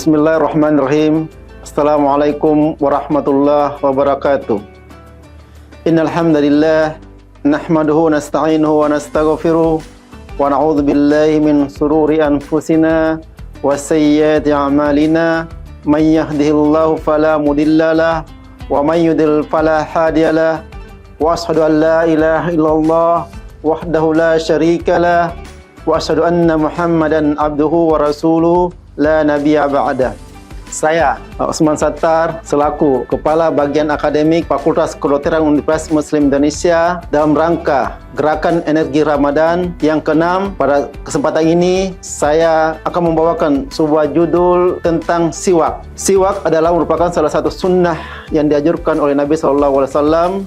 Bismillahirrahmanirrahim. Assalamualaikum warahmatullahi wabarakatuh. Innal hamdalillah nahmaduhu wa nasta'inuhu wa nastaghfiruh wa na'udzu billahi min sururi anfusina wa sayyiati a'malina. May yahdihillahu fala mudhillalah wa may yudlil fala hadiyalah. Wa asyhadu an la ilaha illallah wahdahu la syarikalah wa asyhadu anna Muhammadan abduhu wa rasuluh la nabiyya ba'da. Saya, Osman Sattar, selaku Kepala Bagian Akademik Fakultas Kedokteran Universitas Muslim Indonesia dalam rangka Gerakan Energi Ramadan yang ke-6. Pada kesempatan ini, saya akan membawakan sebuah judul tentang siwak. Siwak adalah merupakan salah satu sunnah yang dianjurkan oleh Nabi SAW.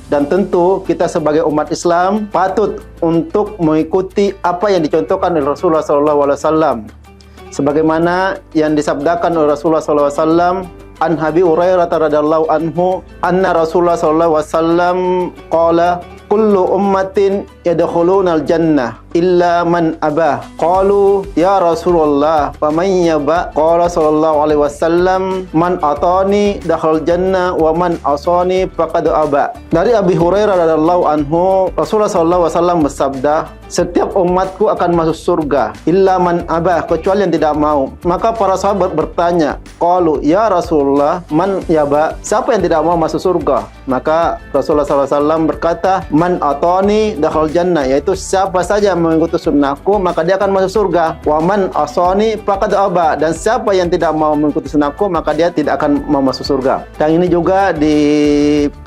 Dan tentu kita sebagai umat Islam patut untuk mengikuti apa yang dicontohkan oleh Rasulullah SAW. Sebagaimana yang disabdakan oleh Rasulullah SAW, an Abi Hurairah radhiyallahu anhu, anna Rasulullah SAW qala kullu ummatin yadkhulunal jannah illa man abah. Qalu ya Rasulullah faman yaba? Qala sallallahu alaihi wasallam man atani dakhal jannah wa man asani faqad aba. Dari Abi Hurairah radhiyallahu anhu, Rasulullah sallallahu alaihi wasallam bersabda, setiap umatku akan masuk surga illa man abah, kecuali yang tidak mau. Maka para sahabat bertanya, qalu ya Rasulullah man yaba? Siapa yang tidak mau masuk surga? Maka Rasulullah sallallahu alaihi wasallam berkata, man atani dakhal jannah, yaitu siapa saja mengikuti sunnahku maka dia akan masuk surga. Wa man asani faqad aba, dan siapa yang tidak mau mengikuti sunnahku maka dia tidak akan mau masuk surga. Dan ini juga di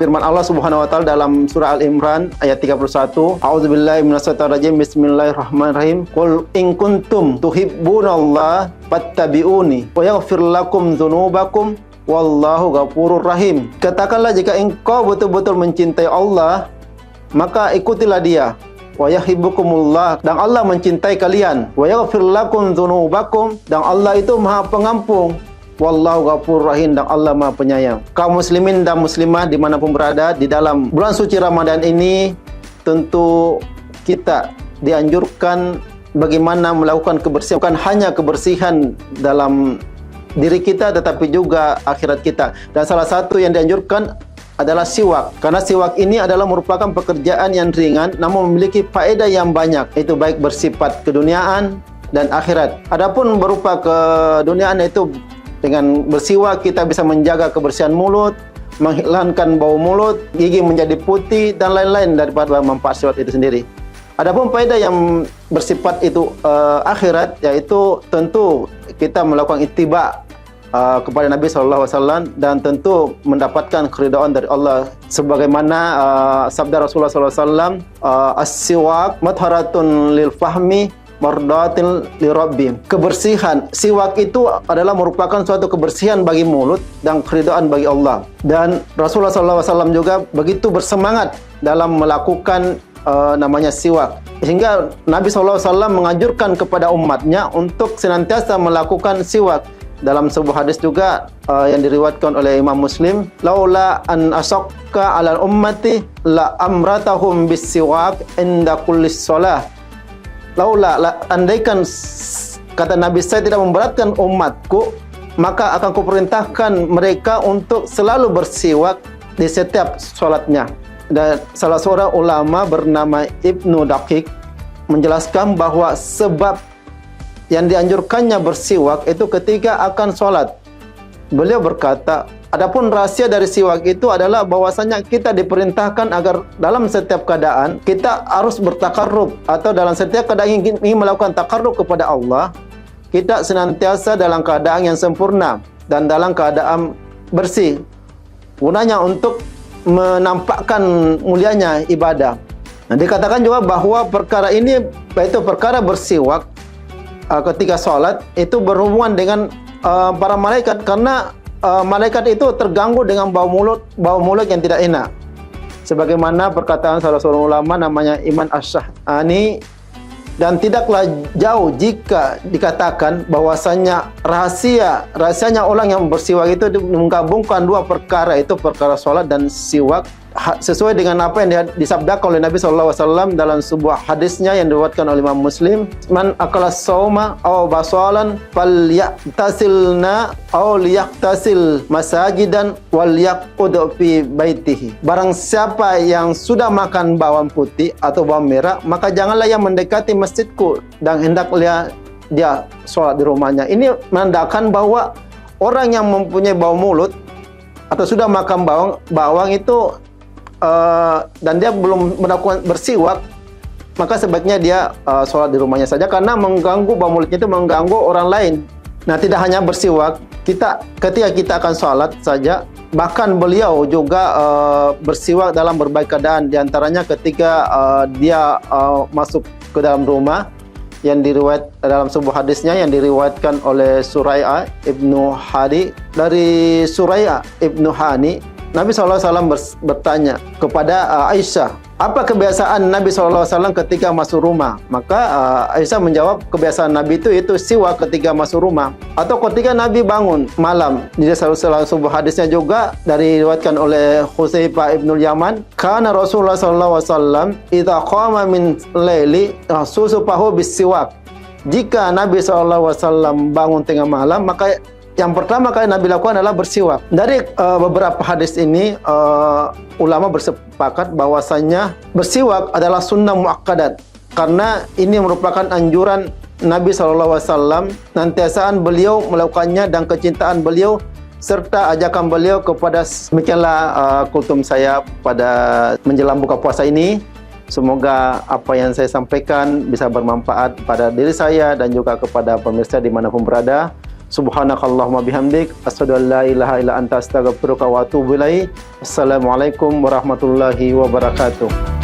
firman Allah Subhanahu wa taala dalam surah Al-Imran ayat 31. A'udzubillahi minasyaitonir rajim. Bismillahirrahmanirrahim. Qul in kuntum tuhibbunallaha fattabi'uni wa yaghfir lakum dzunubakum wallahu ghafurur rahim. Katakanlah jika engkau betul-betul mencintai Allah, maka ikutilah dia. Wa yuhibbukumullah, dan Allah mencintai kalian. Wa yaghfir lakum dzunubakum, dan Allah itu Maha Pengampun. Wallahu ghafurur rahim, dan Allah Maha Penyayang. Kaum muslimin dan muslimah dimanapun berada di dalam bulan suci Ramadan ini, tentu kita dianjurkan bagaimana melakukan kebersihan, bukan hanya kebersihan dalam diri kita tetapi juga akhirat kita. Dan salah satu yang dianjurkan adalah siwak, karena siwak ini adalah merupakan pekerjaan yang ringan namun memiliki faedah yang banyak, itu baik bersifat keduniaan dan akhirat. Adapun berupa keduniaan, itu dengan bersiwak kita bisa menjaga kebersihan mulut, menghilangkan bau mulut, gigi menjadi putih dan lain-lain daripada manfaat siwak itu sendiri. Adapun faedah yang bersifat itu akhirat, yaitu tentu kita melakukan ittiba kepada Nabi SAW dan tentu mendapatkan keridhaan dari Allah, sebagaimana sabda Rasulullah SAW, as-siwak matharatun lil fahmi mardatin li rabbi. Kebersihan siwak itu adalah merupakan suatu kebersihan bagi mulut dan keridhaan bagi Allah. Dan Rasulullah SAW juga begitu bersemangat dalam melakukan namanya siwak, sehingga Nabi SAW menganjurkan kepada umatnya untuk senantiasa melakukan siwak. Dalam sebuah hadis juga yang diriwayatkan oleh Imam Muslim, laula an asaqqa 'alal ummati la amratahum bis-siwak inda kulli shalah. Andaikan kata Nabi, saya tidak memberatkan umatku, maka akan kuperintahkan mereka untuk selalu bersiwak di setiap salatnya. Dan salah seorang ulama bernama Ibnu Daqiq menjelaskan bahwa sebab yang dianjurkannya bersiwak itu ketika akan sholat. Beliau berkata, adapun rahasia dari siwak itu adalah bahwasanya kita diperintahkan agar dalam setiap keadaan kita harus bertakarrub, atau dalam setiap keadaan ingin melakukan takarrub kepada Allah, kita senantiasa dalam keadaan yang sempurna dan dalam keadaan bersih. Gunanya untuk menampakkan mulianya ibadah. Nah, dikatakan juga bahwa perkara ini, yaitu perkara bersiwak ketika sholat, itu berhubungan dengan para malaikat, karena malaikat itu terganggu dengan bau mulut yang tidak enak. Sebagaimana perkataan salah seorang ulama namanya Iman Ash-Shahani, dan tidaklah jauh jika dikatakan bahwasanya rahasianya orang yang bersiwak itu menggabungkan dua perkara, itu perkara sholat dan siwak sesuai dengan apa yang disabdakan oleh Nabi SAW dalam sebuah hadisnya yang diriwayatkan oleh Imam Muslim, man akala sauma aw basalan falyatasilna aw liyaktasil masajidan wal yaqud fi baitihi. Barang siapa yang sudah makan bawang putih atau bawang merah, maka janganlah yang mendekati masjidku dan hendaklah dia sholat di rumahnya. Ini menandakan bahwa orang yang mempunyai bau mulut atau sudah makan bawang itu dan dia belum melakukan bersiwak, maka sebaiknya dia sholat di rumahnya saja, karena mengganggu bau mulutnya itu mengganggu orang lain. Nah, tidak hanya bersiwak, ketika kita akan sholat saja, bahkan beliau juga bersiwak dalam berbagai keadaan. Di antaranya ketika dia masuk ke dalam rumah, yang diriwayat dalam sebuah hadisnya yang diriwayatkan oleh Surai'ah ibnu Hani. Dari Surai'ah ibnu Hani, Nabi SAW bertanya kepada Aisyah, apa kebiasaan Nabi SAW ketika masuk rumah? Maka Aisyah menjawab, kebiasaan Nabi itu siwak ketika masuk rumah atau ketika Nabi bangun malam. Di dalam sebuah hadisnya juga diriwayatkan oleh Hudzaifah ibnul Yaman, kana Rasulullah SAW idza qama min laili susufahu bisiwak. Jika Nabi SAW bangun tengah malam, maka yang pertama kali Nabi lakukan adalah bersiwak. Dari beberapa hadis ini, ulama bersepakat bahwasanya bersiwak adalah sunnah muakkadat, karena ini merupakan anjuran Nabi SAW, nantiasaan beliau melakukannya dan kecintaan beliau serta ajakan beliau kepada. Demikianlah kultum saya pada menjelang buka puasa ini. Semoga apa yang saya sampaikan bisa bermanfaat pada diri saya dan juga kepada pemirsa dimanapun berada. Subhanakallahumma bihamdik, asyhadu an la ilaha illa anta, astaghfiruka wa atubu ilaik. Assalamualaikum warahmatullahi wabarakatuh.